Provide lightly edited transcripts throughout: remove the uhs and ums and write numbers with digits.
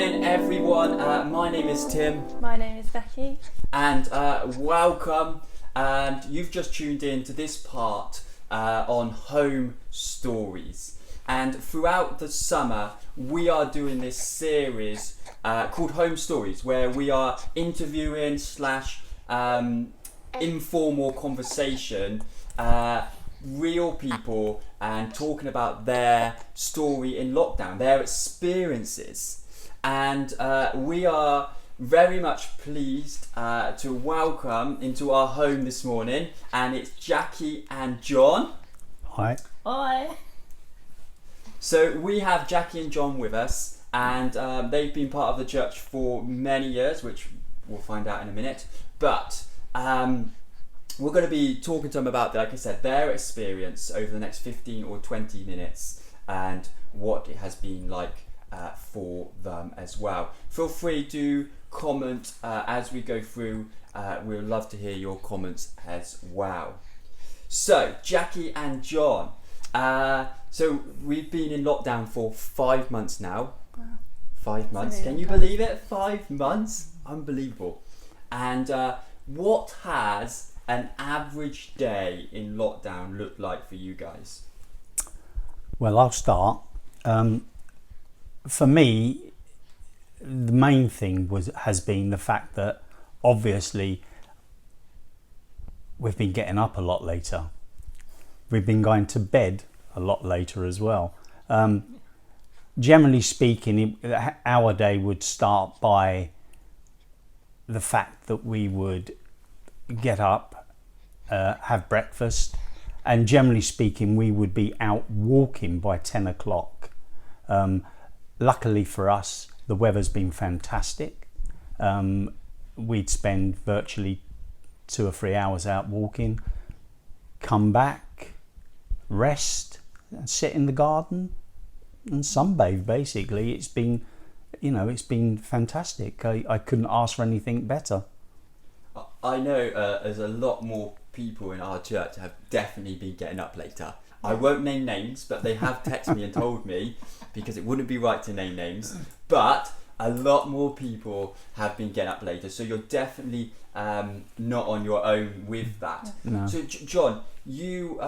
morning, everyone. My name is Tim. My name is Becky. And welcome. And you've just tuned in to this part on home stories. And throughout the summer, we are doing this series called Home Stories, where we are interviewing / informal conversation real people and talking about their story in lockdown, their experiences. And we are very much pleased to welcome into our home this morning, and it's Jackie and John. Hi. Hi. So we have Jackie and John with us, and they've been part of the church for many years, which we'll find out in a minute. But we're going to be talking to them about, like I said, their experience over the next 15 or 20 minutes and what it has been like for them as well. Feel free to comment as we go through. We'd love to hear your comments as well. So, Jackie and John. So we've been in lockdown for 5 months now. Wow. 5 months. Really Can you believe it? 5 months? Unbelievable. And what has an average day in lockdown look like for you guys? Well, I'll start. For me, the main thing has been the fact that obviously we've been getting up a lot later. We've been going to bed a lot later as well. Generally speaking, our day would start by the fact that we would get up, have breakfast, and generally speaking we would be out walking by 10 o'clock. Luckily for us, the weather's been fantastic. We'd spend virtually 2 or 3 hours out walking, come back, rest, and sit in the garden and sunbathe. Basically, it's been fantastic. I couldn't ask for anything better. I know there's a lot more people in our church have definitely been getting up later. I won't name names, but they have texted me and told me, because it wouldn't be right to name names, but a lot more people have been getting up later. So you're definitely not on your own with that. No. So John, you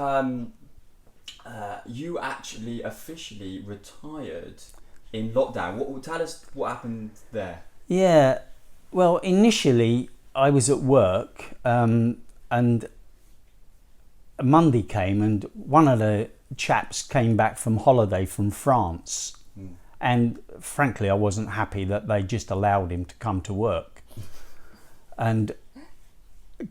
actually officially retired in lockdown. Tell us what happened there. Yeah, well, initially I was at work, and Monday came, and one of the chaps came back from holiday from France, and frankly I wasn't happy that they just allowed him to come to work. And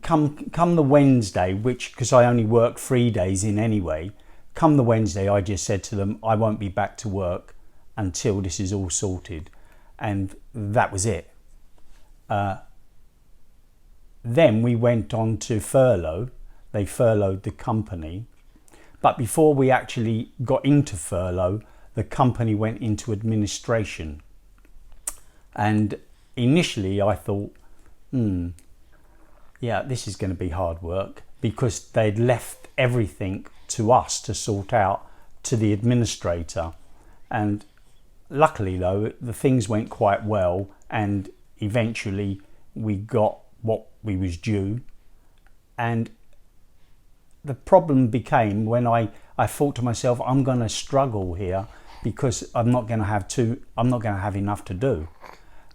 come the Wednesday, because I only work 3 days in anyway, come the Wednesday I just said to them, I won't be back to work until this is all sorted, and that was it. Then we went on to furlough. They furloughed the company. But before we actually got into furlough, the company went into administration. And initially I thought, yeah, this is going to be hard work, because they'd left everything to us to sort out, to the administrator. And luckily though, the things went quite well, and eventually we got what we was due. And the problem became when I thought to myself, I'm going to struggle here, because I'm not going to have enough to do.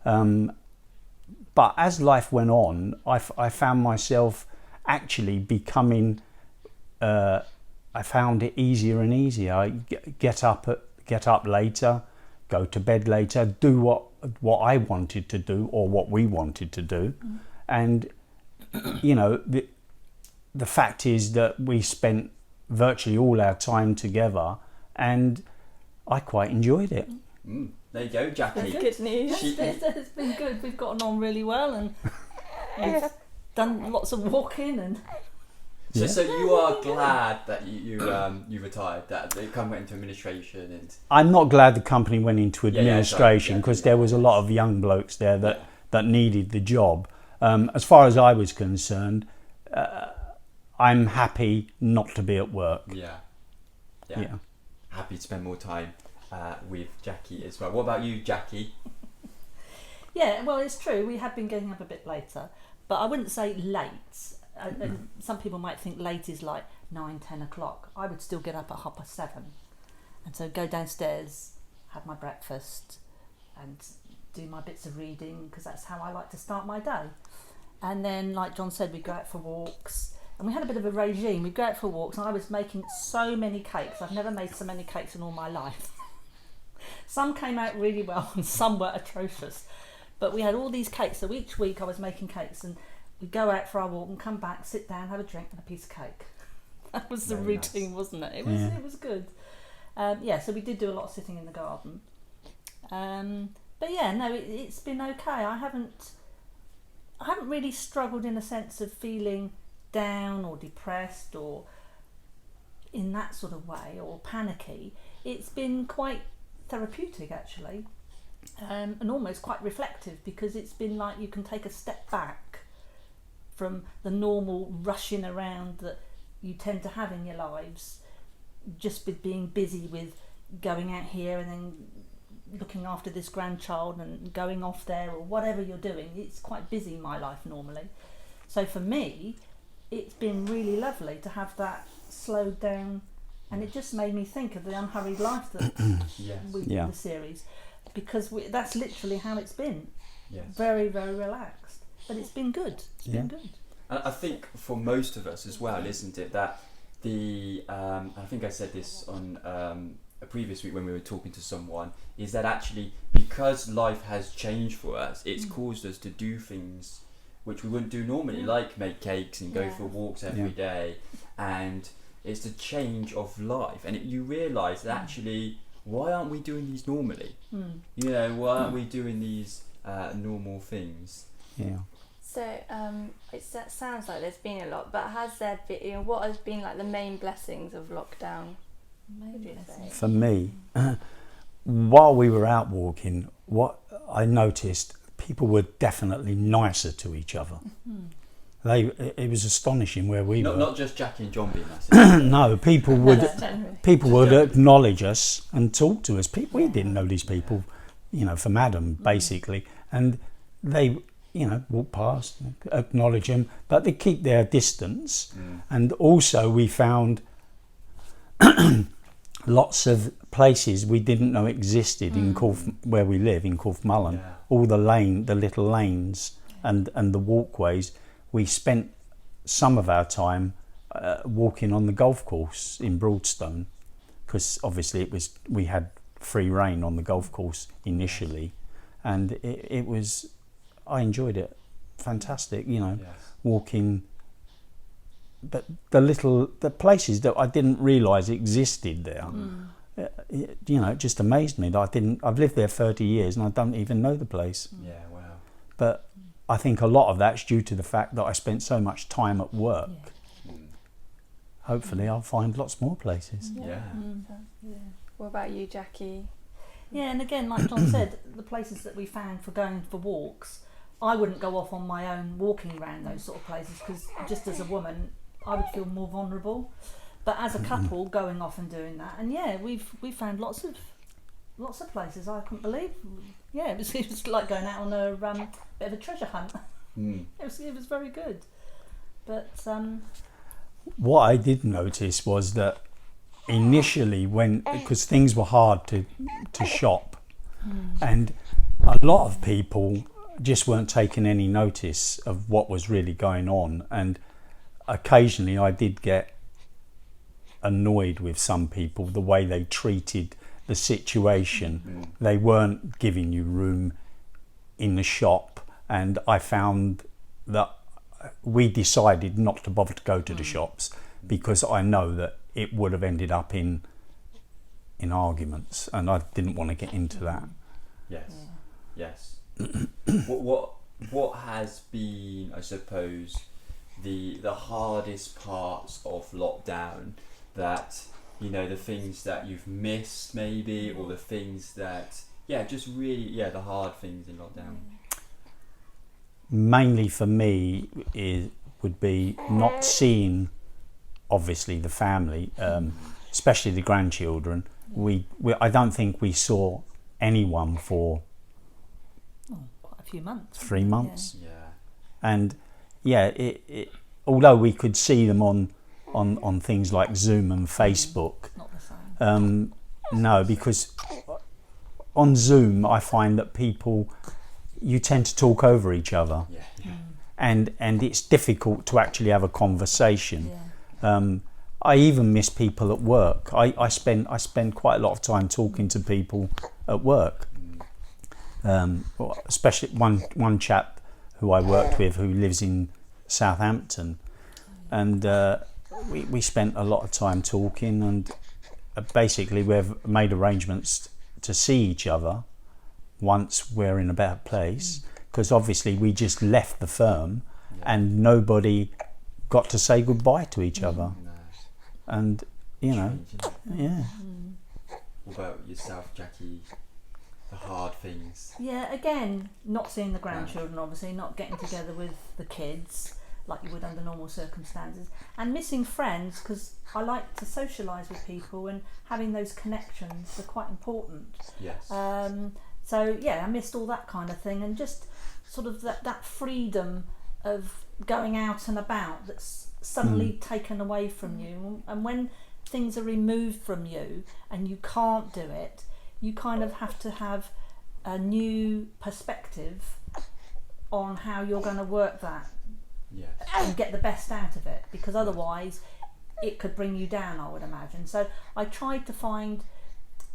But as life went on, I found myself actually becoming, I found it easier and easier. I get up later, go to bed later, do what I wanted to do, or what we wanted to do. And the fact is that we spent virtually all our time together, and I quite enjoyed it. There you go, Jackie. That's good news. It's been good. We've gotten on really well, and we've done lots of walking. And So you are glad that you retired, that the company went into administration, and I'm not glad the company went into administration, because there was a lot of young blokes there that needed the job. As far as I was concerned, I'm happy not to be at work. Yeah. Happy to spend more time with Jackie as well. What about you, Jackie? Yeah, well, it's true. We have been getting up a bit later, but I wouldn't say late. And some people might think late is like 9, 10 o'clock. I would still get up at 7:30, and so go downstairs, have my breakfast, and do my bits of reading, because that's how I like to start my day. And then, like John said, we go out for walks. And we had a bit of a regime. We'd go out for walks, and I was making so many cakes. I've never made so many cakes in all my life. Some came out really well and some were atrocious. But we had all these cakes, so each week I was making cakes, and we'd go out for our walk and come back, sit down, have a drink and a piece of cake. That was the Very routine, nice. wasn't it? Yeah. It was good. So we did do a lot of sitting in the garden. But yeah, no, it's been okay. I haven't really struggled in a sense of feeling down or depressed or in that sort of way, or panicky. It's been quite therapeutic actually, and almost quite reflective, because it's been like you can take a step back from the normal rushing around that you tend to have in your lives, just with being busy with going out here and then looking after this grandchild and going off there or whatever you're doing. It's quite busy in my life normally. So for me, it's been really lovely to have that slowed down, and it just made me think of the unhurried life that Yes. we Yeah. the series, because that's literally how it's been. Yes. Very, very relaxed, but it's been good. It's been Yeah. good. And I think for most of us as well, isn't it, that I think I said this on a previous week when we were talking to someone, is that actually because life has changed for us, it's caused us to do things which we wouldn't do normally, like make cakes and go for walks every day. And it's the change of life, and you realise that actually, why aren't we doing these normally? You know, why aren't we doing these normal things? Yeah. So it sounds like there's been a lot, but has there been, what has been like the main blessings of lockdown? Would you say? For me, while we were out walking, what I noticed, people were definitely nicer to each other. It was astonishing where we were. Not just Jackie and John being nice. No, people would acknowledge us and talk to us. We didn't know these people, from Adam basically, and they, walk past, acknowledge them, but they keep their distance. And also we found lots of places we didn't know existed in where we live in Corfmullen. Yeah. All the little lanes and the walkways. We spent some of our time walking on the golf course in Broadstone, because obviously we had free reign on the golf course initially, and I enjoyed it. Fantastic, Yes. walking. But the places that I didn't realise existed there, it just amazed me that I've lived there 30 years and I don't even know the place. Yeah, wow. But I think a lot of that's due to the fact that I spent so much time at work. Hopefully I'll find lots more places. Yeah. What about you, Jackie? Yeah, and again, like John said, the places that we found for going for walks, I wouldn't go off on my own walking around those sort of places, because just as a woman, I would feel more vulnerable. But as a couple, going off and doing that, and yeah, we found lots of places I couldn't believe. Yeah, it was like going out on a bit of a treasure hunt. It was very good. But What I did notice was that initially, because things were hard to shop, and a lot of people just weren't taking any notice of what was really going on, and occasionally I did get annoyed with some people, the way they treated the situation. They weren't giving you room in the shop, and I found that we decided not to bother to go to the shops, because I know that it would have ended up in arguments, and I didn't want to get into that. Yes. What has been, I suppose, the hardest parts of lockdown, that the things that you've missed maybe, or the things that just really the hard things in lockdown? Mainly for me would be not seeing, obviously, the family, especially the grandchildren. I don't think we saw anyone for a few months. 3 months. Yeah. And yeah, it although we could see them on things like Zoom and Facebook, Not the same. no, because on Zoom I find that you tend to talk over each other, Yeah. and it's difficult to actually have a conversation. Yeah. I even miss people at work. I spend quite a lot of time talking to people at work, especially one chap who I worked with who lives in Southampton, and we spent a lot of time talking, and basically we've made arrangements to see each other once we're in a better place, because obviously we just left the firm and nobody got to say goodbye to each other. No. And you know, Strange, isn't it? yeah, What about yourself, Jackie? The hard things. Yeah, again, not seeing the grandchildren, obviously, not getting together with the kids like you would under normal circumstances, and missing friends, because I like to socialise with people, and having those connections are quite important. Yes. So yeah, I missed all that kind of thing, and just sort of that freedom of going out and about that's suddenly taken away from you, and when things are removed from you and you can't do it, you kind of have to have a new perspective on how you're going to work that Yes. and get the best out of it, because otherwise it could bring you down, I would imagine. So I tried to find,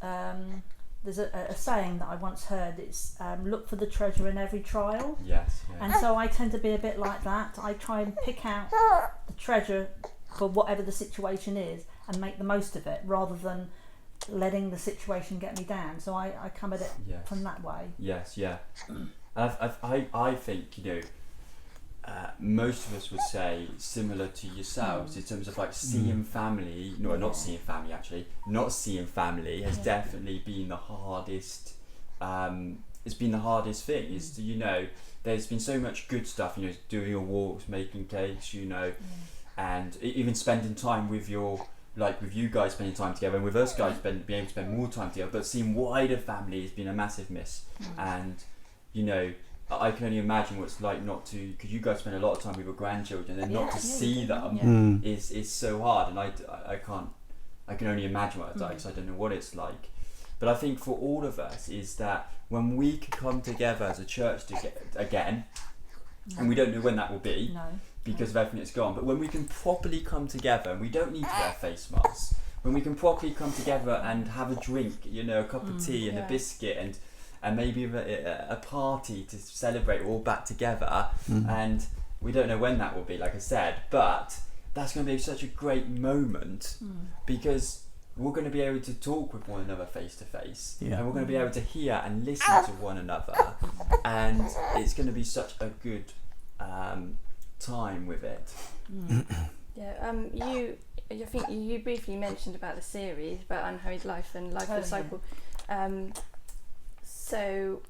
there's a saying that I once heard, it's look for the treasure in every trial. Yes. And so I tend to be a bit like that. I try and pick out the treasure for whatever the situation is and make the most of it, rather than letting the situation get me down. So I come at it Yes. from that way. Yes. Yeah. And I think, you know, most of us would say similar to yourselves in terms of like seeing family. No, not seeing family actually. Not seeing family has definitely been the hardest. It's been the hardest thing. Is to, you know, there's been so much good stuff. You know, doing your walks, making cakes. You know, and even spending time with your. Like with you guys spending time together, and with us guys being able to spend more time together, but seeing wider family has been a massive miss. And you know, I can only imagine what it's like not to, because you guys spend a lot of time with your grandchildren, and not to see them is so hard. And I can only imagine what it's like, because I don't know what it's like. But I think for all of us is that when we can come together as a church again, and we don't know when that will be. No. Because of everything that's gone, but when we can properly come together, and we don't need to wear face masks, when we can properly come together and have a drink, you know, a cup of tea and a biscuit, and maybe a party to celebrate, all back together, and we don't know when that will be, like I said, but that's going to be such a great moment, because we're going to be able to talk with one another face to face, and we're going to be able to hear and listen to one another, and it's going to be such a good time with it. I think you briefly mentioned about the series about Unhurried Life and Life of Disciple. So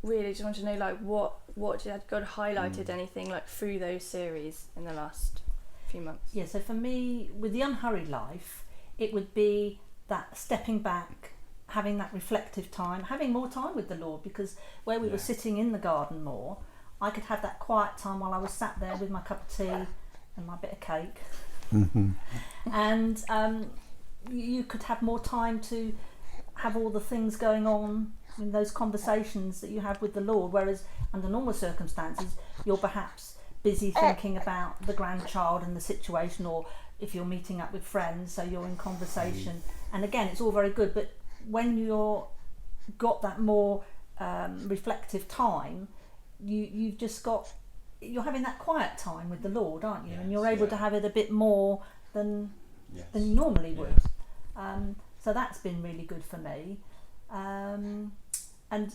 really just want to know, like, what had God highlighted anything like through those series in the last few months? Yeah, so for me, with the Unhurried Life, it would be that stepping back, having that reflective time, having more time with the Lord, because where we were sitting in the garden more, I could have that quiet time while I was sat there with my cup of tea and my bit of cake. And you could have more time to have all the things going on in those conversations that you have with the Lord, whereas under normal circumstances you're perhaps busy thinking about the grandchild and the situation, or if you're meeting up with friends, so you're in conversation. And again, it's all very good, but when you're got that more reflective time, you've just got, you're having that quiet time with the Lord, aren't you? And you're able to have it a bit more than you normally would. So that's been really good for me. And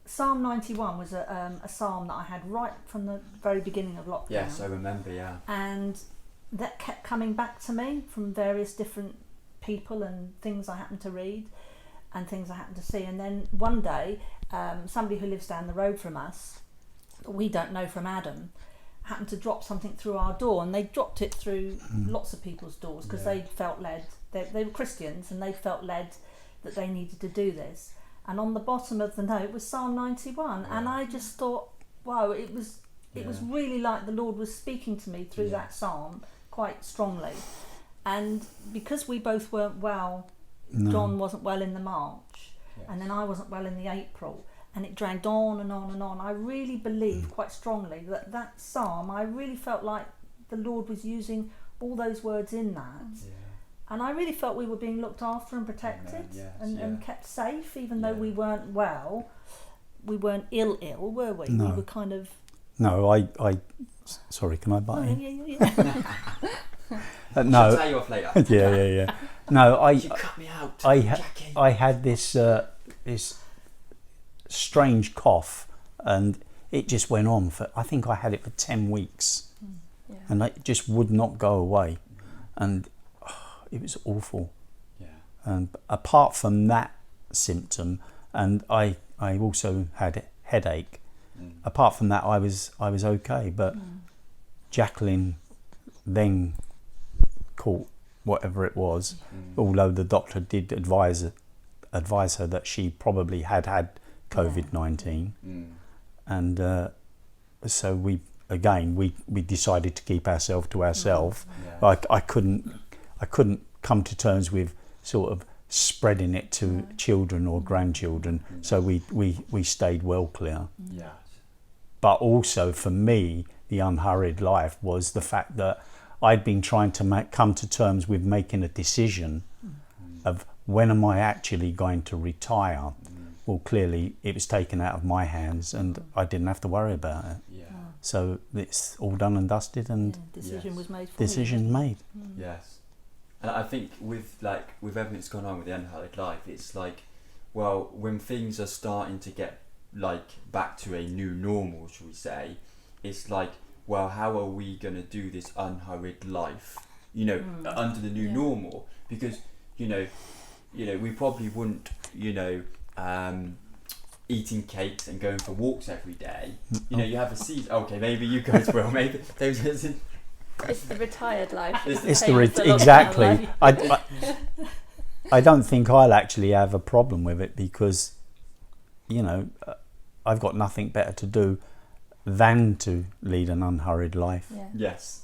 Psalm 91 was a psalm that I had right from the very beginning of lockdown. Yes, I remember, And that kept coming back to me from various different people and things I happened to read and things I happened to see. And then one day, somebody who lives down the road from us, we don't know from Adam, happened to drop something through our door, and they dropped it through lots of people's doors because they felt led. They were Christians, and they felt led that they needed to do this. and on the bottom of the note was Psalm 91, and I just thought, wow, it was really like the Lord was speaking to me through that psalm quite strongly. And because we both weren't well, John wasn't well in the March, and then I wasn't well in the April, and it dragged on and on and on. I really believe quite strongly that psalm, I really felt like the Lord was using all those words in that. And I really felt we were being looked after and protected and kept safe, even though we weren't well. We weren't ill, were we? No. We were kind of... No, I sorry, can I butt in? I'll No. tell you off later. Yeah. No, You cut me out, Jackie. I had this this strange cough, and it just went on for, I think I had it for 10 weeks, and it just would not go away, and it was awful. Yeah. And apart from that symptom, and I also had a headache. Apart from that, I was okay. But Jacqueline then caught whatever it was, although the doctor did advise her that she probably had COVID-19, and so we decided to keep ourselves to ourselves. I couldn't come to terms with sort of spreading it to children or grandchildren, so we stayed well clear. Yeah. But also for me, the unhurried life was the fact that I'd been trying to come to terms with making a decision of when am I actually going to retire. Well, clearly it was taken out of my hands, and I didn't have to worry about it. Yeah. So it's all done and dusted, and decision was made for decision made. Yes. And I think with everything that's gone on with the unhurried life, it's like, well, when things are starting to get like back to a new normal, shall we say, it's like, well, how are we going to do this unhurried life, under the new normal? Because, we probably wouldn't, eating cakes and going for walks every day. You have a season. Okay, maybe you guys will. Maybe It's the retired life. Exactly. I don't think I'll actually have a problem with it, because, I've got nothing better to do than to lead an unhurried life. Yeah. Yes.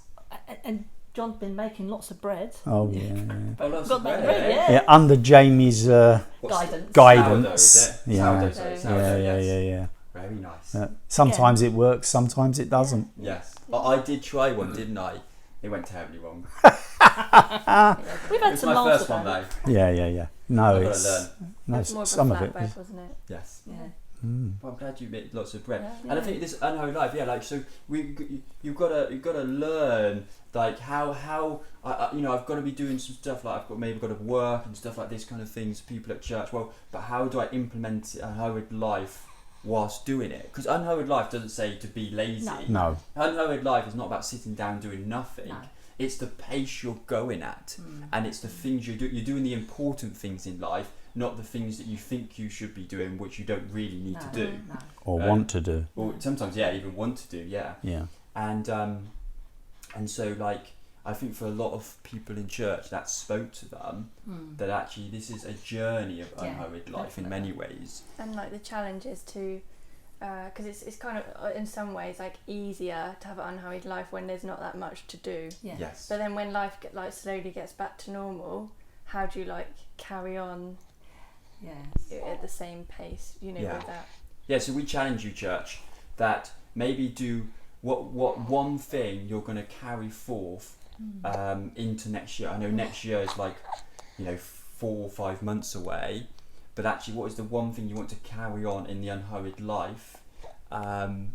And John's been making lots of bread. Oh yeah. Oh, lots Got of that bread. bread, Yeah, under Jamie's guidance. guidance. Sourdough, Yeah. Sourdough, yes. Yeah. Very nice. Sometimes it works, sometimes it doesn't. Yes. I did try one, didn't I? It went terribly wrong. We've had It's some my laughs first one about though. Yeah. No, I've got it's to learn. no, It's more of some a of it. flatbread, wasn't it? Yes. Yeah. Well, I'm glad you made lots of bread, Yeah. and I think this unholy life, so you've got to learn like how I've got to be doing some stuff, like I've got to work and stuff like this kind of things. People at church, well, but how do I implement unhurried life whilst doing it? Because unhurried life doesn't say to be lazy. No. Unhurried life is not about sitting down doing nothing. No. It's the pace you're going at, and it's the things you do. You're doing the important things in life, not the things that you think you should be doing, which you don't really need to do, No. Or want to do. or sometimes even want to do. Yeah. And so like I think for a lot of people in church that spoke to them that actually this is a journey of unhurried life in many ways. And like the challenge is to, because it's kind of in some ways like easier to have an unhurried life when there's not that much to do. Yeah. Yes. But then when life slowly gets back to normal, how do you carry on at the same pace? With that. Yeah. So we challenge you, church, that maybe do what one thing you're going to carry forth into next year. I know next year is 4 or 5 months away, but actually what is the one thing you want to carry on in the unhurried life to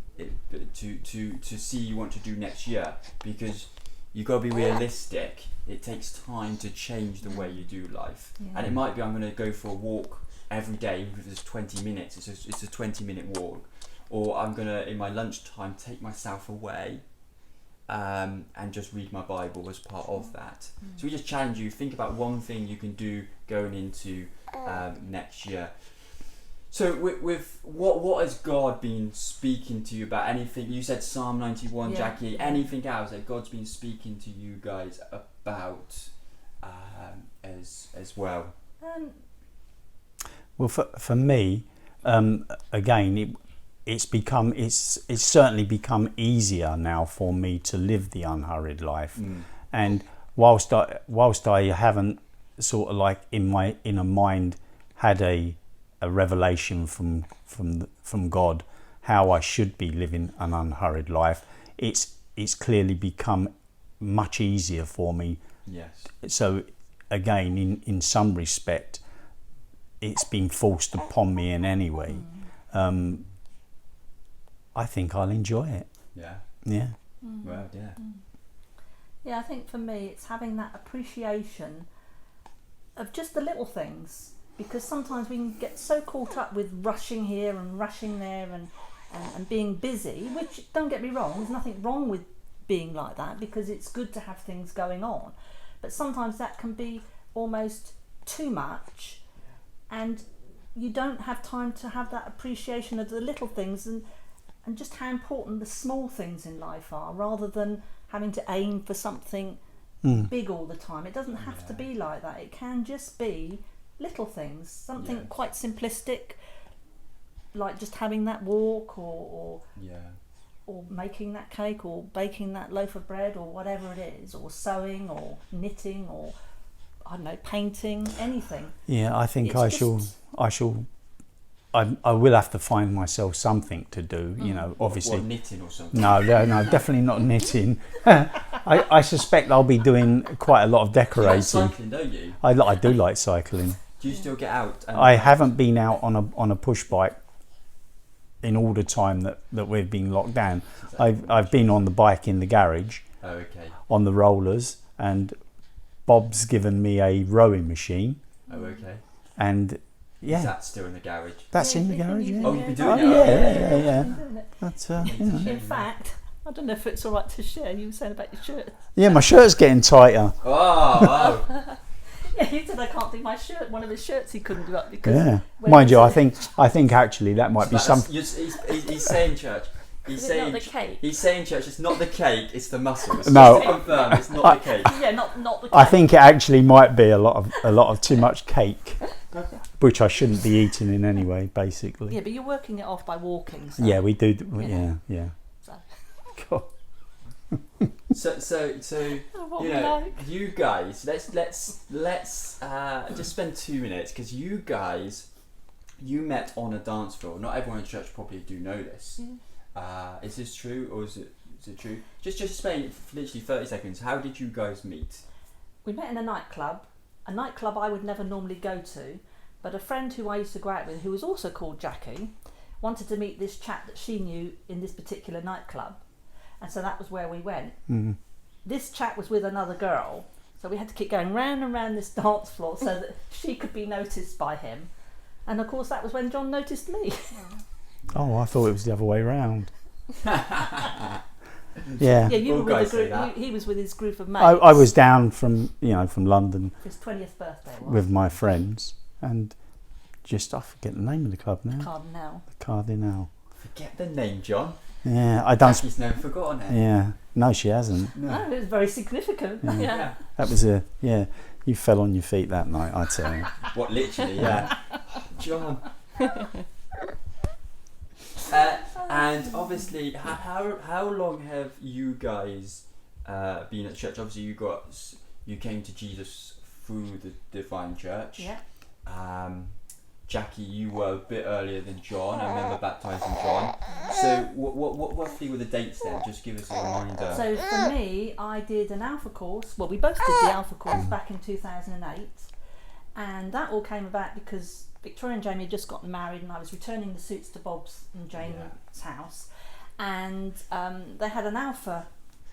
see you want to do next year? Because you've got to be realistic. It takes time to change the way you do life, and it might be I'm going to go for a walk every day, even if it's 20 minutes. It's a 20-minute walk, or I'm going to in my lunchtime take myself away and just read my Bible as part of that. So we just challenge you, think about one thing you can do going into next year. So with what has God been speaking to you about? Anything? You said Psalm 91, Jackie. Anything else that God's been speaking to you guys about as well? Well, for me, again, it's certainly become easier now for me to live the unhurried life, and whilst I haven't sort of like in my inner mind had a revelation from God how I should be living an unhurried life, it's clearly become much easier for me. Yes. So again, in some respect, it's been forced upon me in any way. I think I'll enjoy it. Yeah. Yeah. Well, yeah. Yeah, I think for me it's having that appreciation of just the little things, because sometimes we can get so caught up with rushing here and rushing there and being busy, which, don't get me wrong, there's nothing wrong with being like that, because it's good to have things going on, but sometimes that can be almost too much, and you don't have time to have that appreciation of the little things and just how important the small things in life are, rather than having to aim for something big all the time. It doesn't have to be like that. It can just be little things, something quite simplistic, like just having that walk or making that cake or baking that loaf of bread or whatever it is, or sewing or knitting or, I don't know, painting, anything. Yeah, I think It's I will have to find myself something to do, you know, obviously. What, knitting or something? No, definitely not knitting. I suspect I'll be doing quite a lot of You decorating. like cycling, don't you? I do like cycling. Do you still get out? I haven't been out on a push bike in all the time that we've been locked down. I've been on the bike in the garage, Oh, okay. on the rollers, and Bob's given me a rowing machine, Oh, okay. and Is that still in the garage? that's in the it's been garage. using Yeah. Oh, you've been doing Oh, it? yeah. Doing it. That's In fact, I don't know if it's all right to share. You were saying about your shirt. yeah. My shirt's getting tighter. Oh. Yeah, he said I can't do my shirt. One of his shirts he couldn't do up because. Yeah, when mind you, was I it? think actually that might be some. He's saying, church. He's Is it saying not the cake? He's saying, church. It's not the cake. It's the muscles. No. Just to confirm, it's not the cake. Yeah, not the. I think it actually might be a lot of too much cake, which I shouldn't be eating in any way, basically. Yeah, but you're working it off by walking. So. Yeah, we do. Yeah. So. God. So What you we know, like. you guys. Let's just spend 2 minutes, because you guys, you met on a dance floor. Not everyone in church probably do know this. Is this true, or is it true? Just explain it for literally 30 seconds. How did you guys meet? We met in a nightclub I would never normally go to, but a friend who I used to go out with, who was also called Jackie, wanted to meet this chap that she knew in this particular nightclub, and so that was where we went. This chap was with another girl, so we had to keep going round and round this dance floor so that she could be noticed by him, and of course that was when John noticed me. Oh, I thought it was the other way round. Yeah. Yeah, you All were with guys a say group. that. He was with his group of mates. I was down from London for his 20th birthday. with my friends, and I forget the name of the club now. Cardinal. The Cardinal. Forget the name, John. Yeah, I don't. Jackie's never forgotten it. Yeah, no, she hasn't. No, it was very significant. Yeah. Yeah. That was you fell on your feet that night, I tell you. What, literally? Yeah. John. And obviously, how long have you guys been at church? Obviously, you came to Jesus through the Divine Church. Yeah. Jackie, you were a bit earlier than John. I remember baptising John. So, what roughly were the dates then? Just give us a reminder. So for me, I did an Alpha course. Well, we both did the Alpha course back in 2008, and that all came about because Victoria and Jamie had just gotten married, and I was returning the suits to Bob's and Jane's house, and they had an Alpha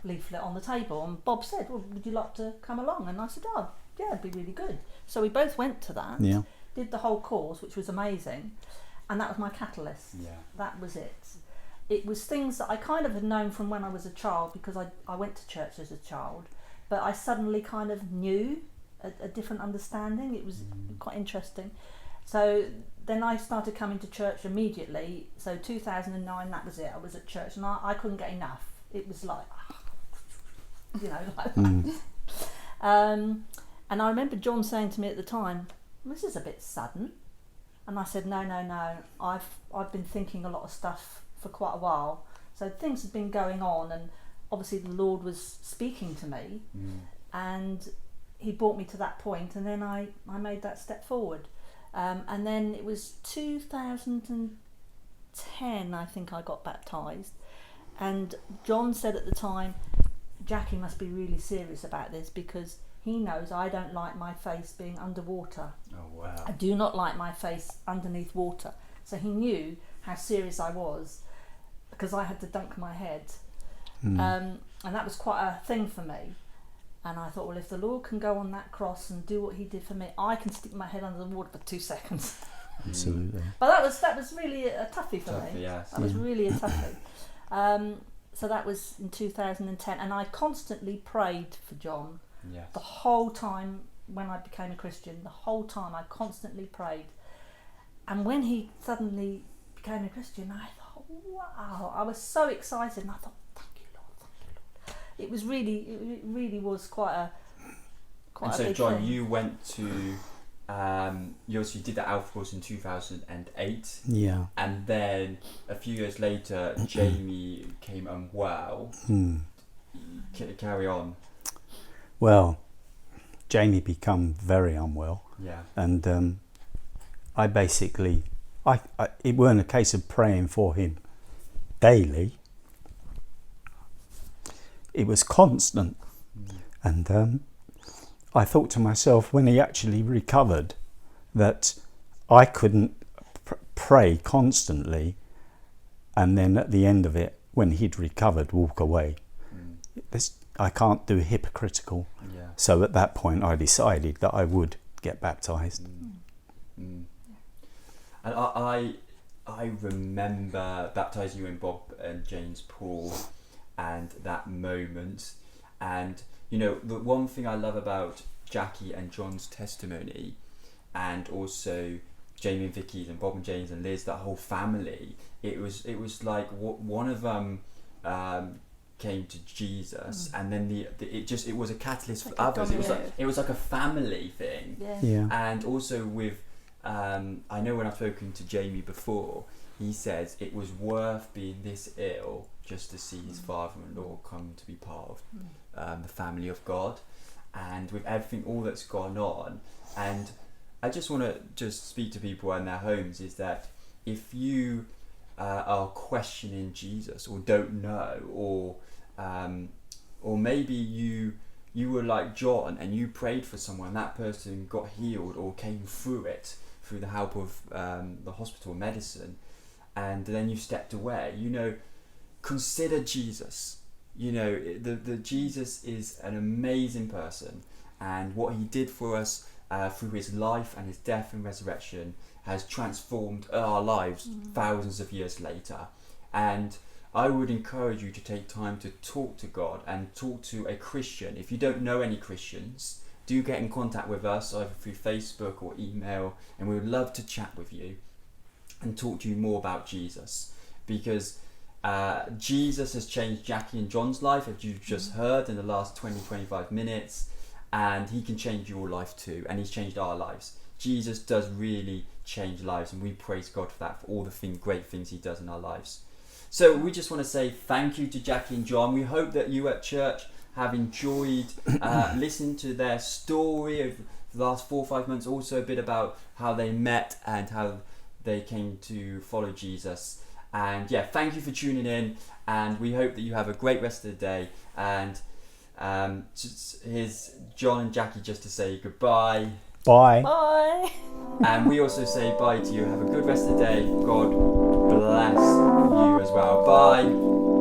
leaflet on the table, and Bob said, "Well, would you like to come along?" And I said, "Oh, yeah, it'd be really good." So we both went to that. Yeah. Did the whole course, which was amazing, and that was my catalyst. Yeah. That was it. It was things that I kind of had known from when I was a child, because I went to church as a child, but I suddenly kind of knew a different understanding. It was quite interesting. So then I started coming to church immediately. So 2009, that was it. I was at church and I couldn't get enough. It was like, like that. And I remember John saying to me at the time, "This is a bit sudden." And I said, no, I've been thinking a lot of stuff for quite a while. So things had been going on, and obviously the Lord was speaking to me, and he brought me to that point, and then I made that step forward. And then it was 2010, I think I got baptised. And John said at the time, Jackie must be really serious about this, because he knows I don't like my face being underwater. Oh, wow. I do not like my face underneath water. So he knew how serious I was, because I had to dunk my head. And that was quite a thing for me. And I thought, well, if the Lord can go on that cross and do what he did for me, I can stick my head under the water for 2 seconds. Absolutely. But that was really a toughie for me. Yes. That was really a toughie. So that was in 2010, and I constantly prayed for John. Yes. The whole time when I became a Christian, the whole time I constantly prayed. And when he suddenly became a Christian, I thought, wow, I was so excited, and I thought, thank you, Lord. It really was quite a And so, big John, thing. you went to, you obviously did the Alpha course in 2008, Yeah. and then a few years later, Jamie came unwell. Carry on. Well, Jamie became very unwell, Yeah. and I basically, it weren't a case of praying for him daily. It was constant, and I thought to myself, when he actually recovered, that I couldn't pray constantly, and then at the end of it, when he'd recovered, walk away. I can't do hypocritical. Yeah. So at that point, I decided that I would get baptised. And I remember baptising you in Bob and Jane's pool, and that moment. And you know, the one thing I love about Jackie and John's testimony, and also Jamie and Vicky's and Bob and Jane's and Liz, that whole family, it was like one of them came to Jesus, and then it was a catalyst Like for a others. domino. It was like a family thing. Yeah. And also with, I know when I've spoken to Jamie before, he says it was worth being this ill just to see his father-in-law come to be part of the family of God. And with everything, all that's gone on, and I just want to just speak to people in their homes, is that if you are questioning Jesus, or don't know, or maybe you were like John and you prayed for someone, that person got healed or came through it through the help of the hospital medicine, and then you stepped away, you know, consider Jesus. You know, the Jesus is an amazing person, and what he did for us through his life and his death and resurrection has transformed our lives thousands of years later. And I would encourage you to take time to talk to God and talk to a Christian. If you don't know any Christians, do get in contact with us either through Facebook or email, and we would love to chat with you and talk to you more about Jesus, because Jesus has changed Jackie and John's life, as you've just heard in the last 20-25 minutes, and he can change your life too, and he's changed our lives. Jesus does really change lives, and we praise God for that, for all the great things he does in our lives. So we just want to say thank you to Jackie and John. We hope that you at church have enjoyed listening to their story of the last 4 or 5 months, also a bit about how they met and how they came to follow Jesus. And yeah, thank you for tuning in, and we hope that you have a great rest of the day. And here's John and Jackie just to say goodbye. Bye. Bye. And we also say bye to you. Have a good rest of the day. God bless you as well. Bye.